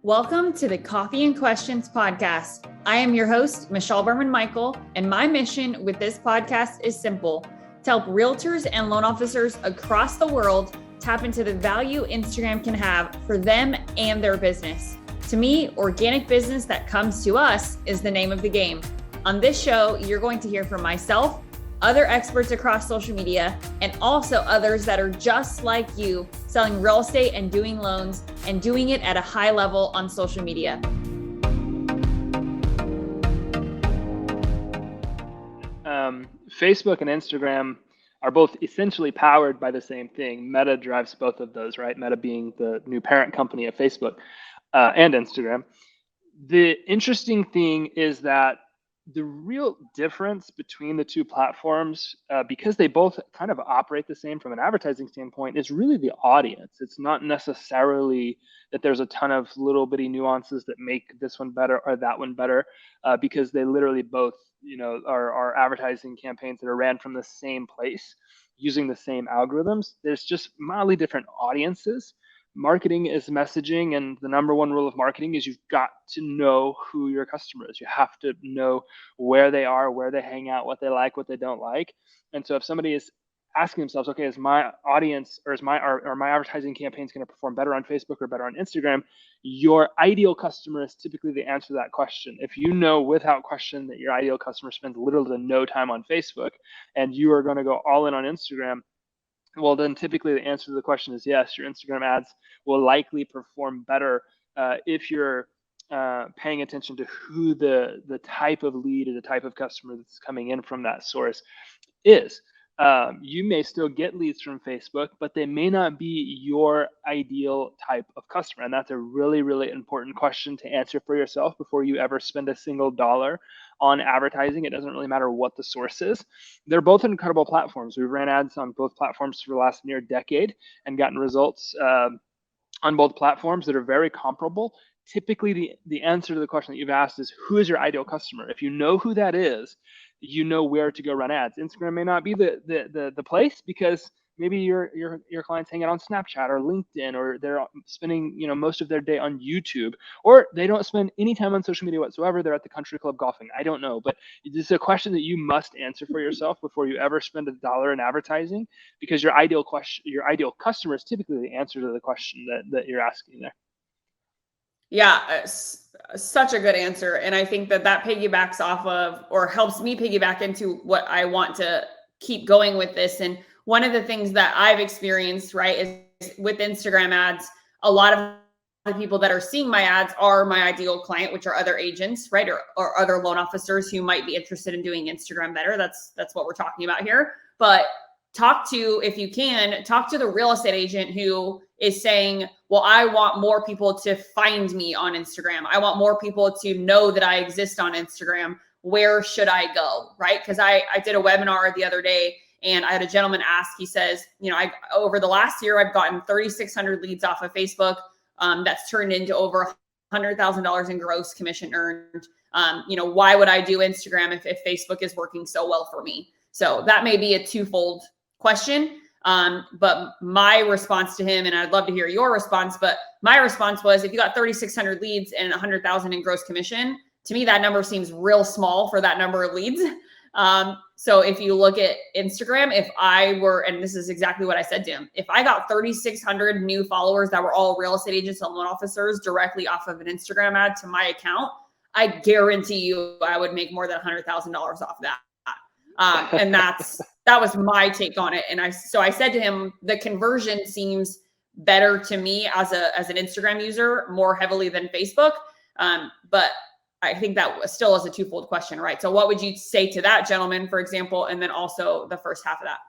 Welcome to the Coffee and Questions podcast. I am your host, Michelle Berman-Michael, and my mission with this podcast is simple: to help realtors and loan officers across the world tap into the value Instagram can have for them and their business. To me, organic business that comes to us is the name of the game. On this show, you're going to hear from myself, other experts across social media, and also others that are just like you, selling real estate and doing loans and doing it at a high level on social media. Facebook and Instagram are both essentially powered by the same thing. Meta drives both of those, right? Meta being the new parent company of Facebook and Instagram. The interesting thing is that the real difference between the two platforms, because they both kind of operate the same from an advertising standpoint, is really the audience. It's not necessarily that there's a ton of little bitty nuances that make this one better or that one better, because they literally both, are advertising campaigns that are ran from the same place using the same algorithms. There's just mildly different audiences. Marketing is messaging, and the number one rule of marketing is you've got to know who your customer is. You have to know where they are, where they hang out, what they like, what they don't like. And so if somebody is asking themselves, okay, is my audience or is my advertising campaigns going to perform better on Facebook or better on Instagram, your ideal customer is typically the answer to that question. If you know without question that your ideal customer spends little to no time on Facebook and you are going to go all in on Instagram, well, then typically the answer to the question is yes, your Instagram ads will likely perform better if you're paying attention to who the type of lead or the type of customer that's coming in from that source is. You may still get leads from Facebook, but they may not be your ideal type of customer. And that's a really, really important question to answer for yourself before you ever spend a single dollar on advertising. It doesn't really matter what the source is. They're both incredible platforms. We've ran ads on both platforms for the last near decade and gotten results on both platforms that are very comparable. Typically, the answer to the question that you've asked is, who is your ideal customer? If you know who that is, you know where to go run ads. Instagram may not be the place because maybe your clients hang out on Snapchat or LinkedIn, or they're spending most of their day on YouTube, or they don't spend any time on social media whatsoever. They're at the country club golfing. I don't know, but this is a question that you must answer for yourself before you ever spend a dollar in advertising, because your ideal customer is typically the answer to the question that you're asking there. Yeah, such a good answer. And I think that piggybacks off of, or helps me piggyback into what I want to keep going with this. And one of the things that I've experienced, right, is with Instagram ads, a lot of the people that are seeing my ads are my ideal client, which are other agents, right, or other loan officers who might be interested in doing Instagram better. That's what we're talking about here. But if you can, talk to the real estate agent who is saying, well, I want more people to find me on Instagram. I want more people to know that I exist on Instagram. Where should I go? Right? Because I did a webinar the other day and I had a gentleman ask, he says, over the last year, I've gotten 3,600 leads off of Facebook. That's turned into over $100,000 in gross commission earned. Why would I do Instagram if Facebook is working so well for me? So that may be a twofold question. But my response to him, and I'd love to hear your response, but my response was, if you got 3,600 leads and 100,000 in gross commission, to me, that number seems real small for that number of leads. So if you look at Instagram, if I were, and this is exactly what I said to him, if I got 3,600 new followers that were all real estate agents and loan officers directly off of an Instagram ad to my account, I guarantee you I would make more than $100,000 off that. And that was my take on it. And I said to him, the conversion seems better to me as an Instagram user, more heavily than Facebook. But I think that still is a twofold question, right? So what would you say to that gentleman, for example, and then also the first half of that?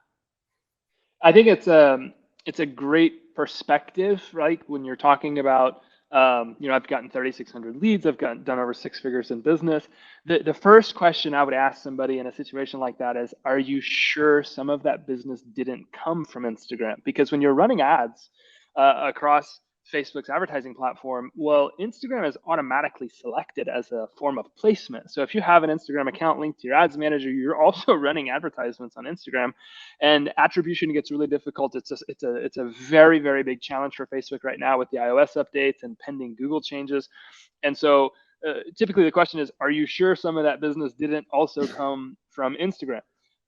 I think it's a great perspective, right? When you're talking about, I've gotten 3,600 leads, I've done over 6 figures in business. The first question I would ask somebody in a situation like that is, are you sure some of that business didn't come from Instagram? Because when you're running ads across Facebook's advertising platform. Well, Instagram is automatically selected as a form of placement. So if you have an Instagram account linked to your ads manager, you're also running advertisements on Instagram, and attribution gets really difficult. It's a very, very big challenge for Facebook right now with the iOS updates and pending Google changes. And so typically the question is, are you sure some of that business didn't also come from Instagram?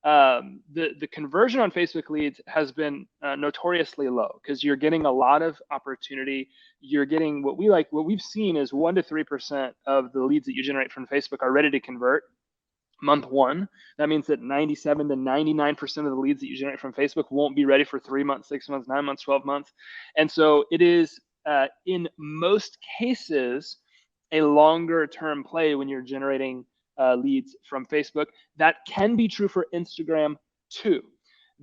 The conversion on Facebook leads has been notoriously low because you're getting a lot of opportunity. You're getting what we've seen is 1 to 3% of the leads that you generate from Facebook are ready to convert month one. That means that 97 to 99% of the leads that you generate from Facebook won't be ready for 3 months, 6 months, 9 months, 12 months. And so it is in most cases a longer term play when you're generating leads from Facebook. That can be true for Instagram too.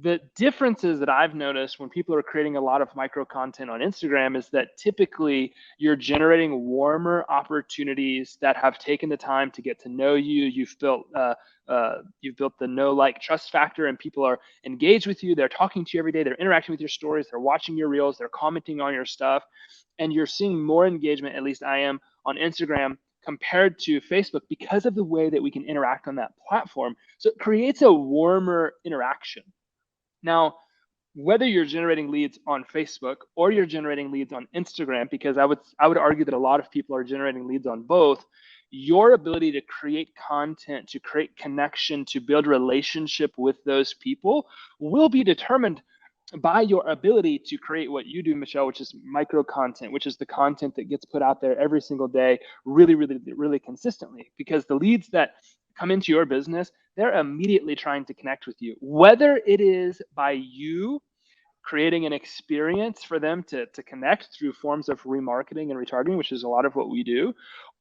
The differences that I've noticed when people are creating a lot of micro content on Instagram is that typically you're generating warmer opportunities that have taken the time to get to know you. You've built the know, like, trust factor, and people are engaged with you. They're talking to you every day. They're interacting with your stories. They're watching your reels. They're commenting on your stuff, and you're seeing more engagement. At least I am on Instagram compared to Facebook because of the way that we can interact on that platform. So it creates a warmer interaction. Now, whether you're generating leads on Facebook or you're generating leads on Instagram, because I would argue that a lot of people are generating leads on both, your ability to create content, to create connection, to build relationship with those people will be determined by your ability to create what you do, Michelle, which is micro content, which is the content that gets put out there every single day, really, really, really consistently. Because the leads that come into your business, they're immediately trying to connect with you, whether it is by you creating an experience for them to connect through forms of remarketing and retargeting, which is a lot of what we do,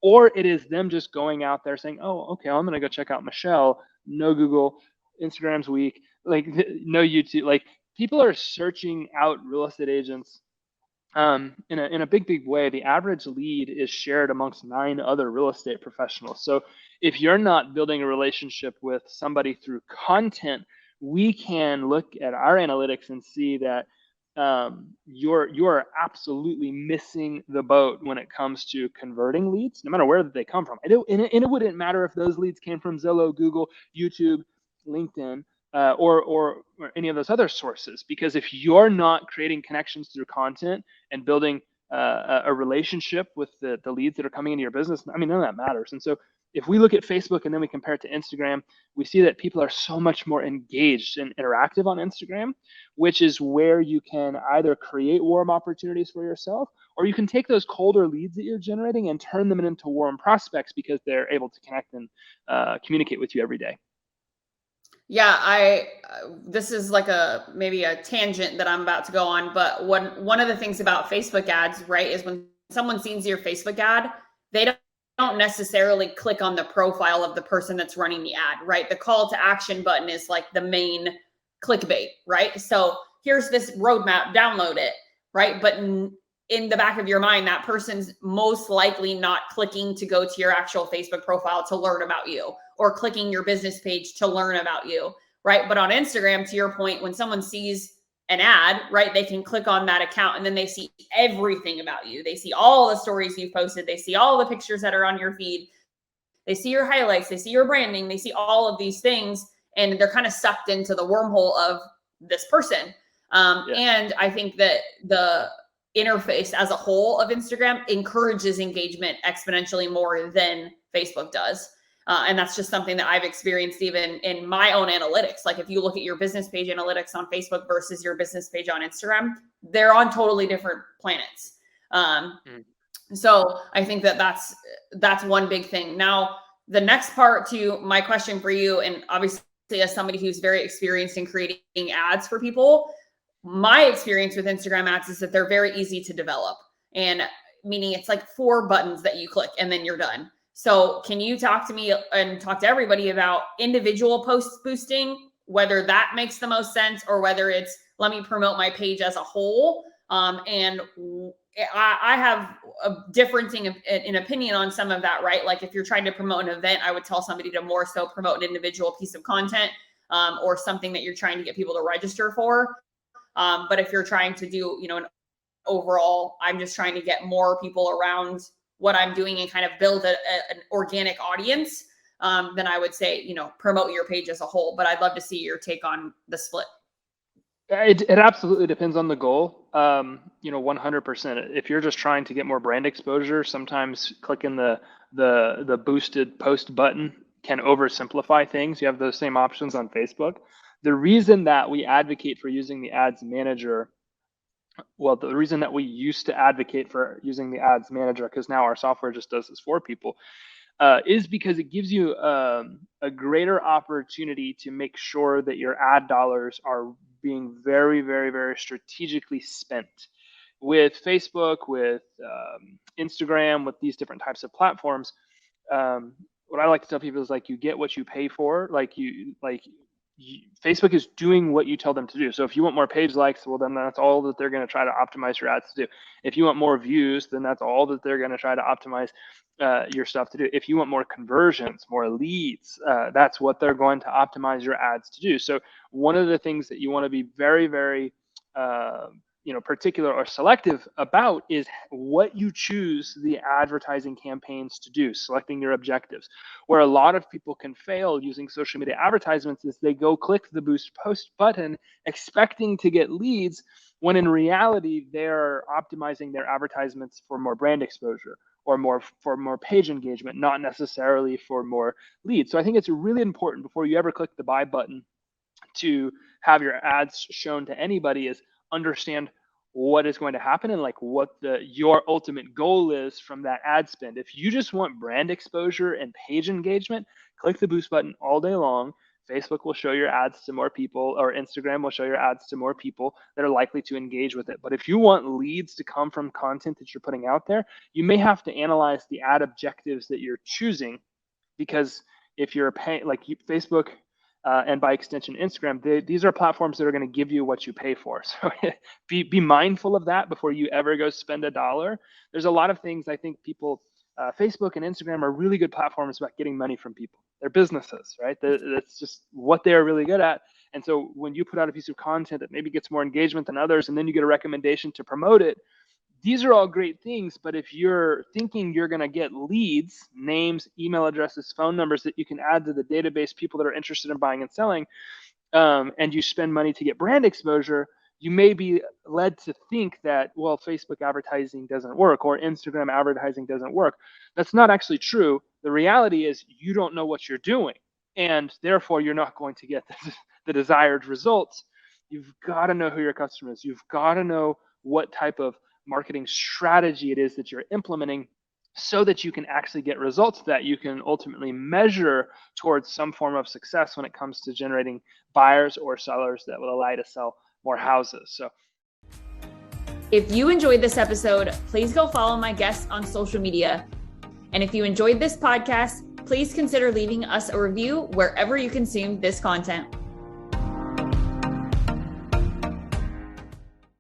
or it is them just going out there saying, oh, okay, I'm going to go check out Michelle. No Google, Instagram's weak, like no YouTube. Like, people are searching out real estate agents in a big way. The average lead is shared amongst 9 other real estate professionals. So if you're not building a relationship with somebody through content, we can look at our analytics and see that you're absolutely missing the boat when it comes to converting leads, no matter where they come from. And it wouldn't matter if those leads came from Zillow, Google, YouTube, LinkedIn, or any of those other sources, because if you're not creating connections through content and building a relationship with the leads that are coming into your business, I mean, none of that matters. And so if we look at Facebook and then we compare it to Instagram, we see that people are so much more engaged and interactive on Instagram, which is where you can either create warm opportunities for yourself, or you can take those colder leads that you're generating and turn them into warm prospects because they're able to connect and communicate with you every day. Yeah, this is like maybe a tangent that I'm about to go on, but one of the things about Facebook ads, right, is when someone sees your Facebook ad, they don't necessarily click on the profile of the person that's running the ad, right? The call to action button is like the main clickbait, right? So here's this roadmap, download it, right? But in the back of your mind, that person's most likely not clicking to go to your actual Facebook profile to learn about you, or clicking your business page to learn about you, right? But on Instagram, to your point, when someone sees an ad, right, they can click on that account and then they see everything about you. They see all the stories you've posted. They see all the pictures that are on your feed. They see your highlights. They see your branding. They see all of these things, and they're kind of sucked into the wormhole of this person. And I think that the interface as a whole of Instagram encourages engagement exponentially more than Facebook does. And that's just something that I've experienced even in my own analytics. Like, if you look at your business page analytics on Facebook versus your business page on Instagram, they're on totally different planets. So I think that that's one big thing. Now, the next part to my question for you, and obviously as somebody who's very experienced in creating ads for people, my experience with Instagram ads is that they're very easy to develop, and meaning it's like 4 buttons that you click and then you're done. So can you talk to me and talk to everybody about individual post boosting, whether that makes the most sense, or whether it's let me promote my page as a whole? And I have a differing in opinion on some of that, right? Like, if you're trying to promote an event, I would tell somebody to more so promote an individual piece of content or something that you're trying to get people to register for. But if you're trying to do, an overall, I'm just trying to get more people around what I'm doing and kind of build an organic audience, then I would say, promote your page as a whole. But I'd love to see your take on the split. It absolutely depends on the goal. 100%. If you're just trying to get more brand exposure, sometimes clicking the boosted post button can oversimplify things. You have those same options on Facebook. The reason that we advocate for using the ads manager, the reason that we used to advocate for using the ads manager, because now our software just does this for people, is because it gives you a greater opportunity to make sure that your ad dollars are being very, very, very strategically spent. With Facebook, with Instagram, with these different types of platforms, what I like to tell people is you get what you pay for. Facebook is doing what you tell them to do. So if you want more page likes, well, then that's all that they're going to try to optimize your ads to do. If you want more views, then that's all that they're going to try to optimize your stuff to do. If you want more conversions, more leads, that's what they're going to optimize your ads to do. So one of the things that you want to be very, very particular or selective about is what you choose the advertising campaigns to do, selecting your objectives. Where a lot of people can fail using social media advertisements is they go click the boost post button expecting to get leads, when in reality they're optimizing their advertisements for more brand exposure or for more page engagement, not necessarily for more leads. So I think it's really important before you ever click the buy button to have your ads shown to anybody is understand what is going to happen and what your ultimate goal is from that ad spend. If you just want brand exposure and page engagement, click the boost button all day long. Facebook will show your ads to more people, or Instagram will show your ads to more people that are likely to engage with it. But if you want leads to come from content that you're putting out there, you may have to analyze the ad objectives that you're choosing, because if you're paying Facebook, and by extension Instagram, these are platforms that are going to give you what you pay for. So be mindful of that before you ever go spend $1. There's a lot of things I think people, Facebook and Instagram are really good platforms about getting money from people. They're businesses, right? That's just what they're really good at. And so when you put out a piece of content that maybe gets more engagement than others, and then you get a recommendation to promote it, these are all great things, but if you're thinking you're going to get leads, names, email addresses, phone numbers that you can add to the database, people that are interested in buying and selling, and you spend money to get brand exposure, you may be led to think that, well, Facebook advertising doesn't work or Instagram advertising doesn't work. That's not actually true. The reality is you don't know what you're doing, and therefore you're not going to get the desired results. You've got to know who your customer is. You've got to know what type of marketing strategy it is that you're implementing, so that you can actually get results that you can ultimately measure towards some form of success when it comes to generating buyers or sellers that will allow you to sell more houses. So if you enjoyed this episode, please go follow my guests on social media. And if you enjoyed this podcast, please consider leaving us a review wherever you consume this content.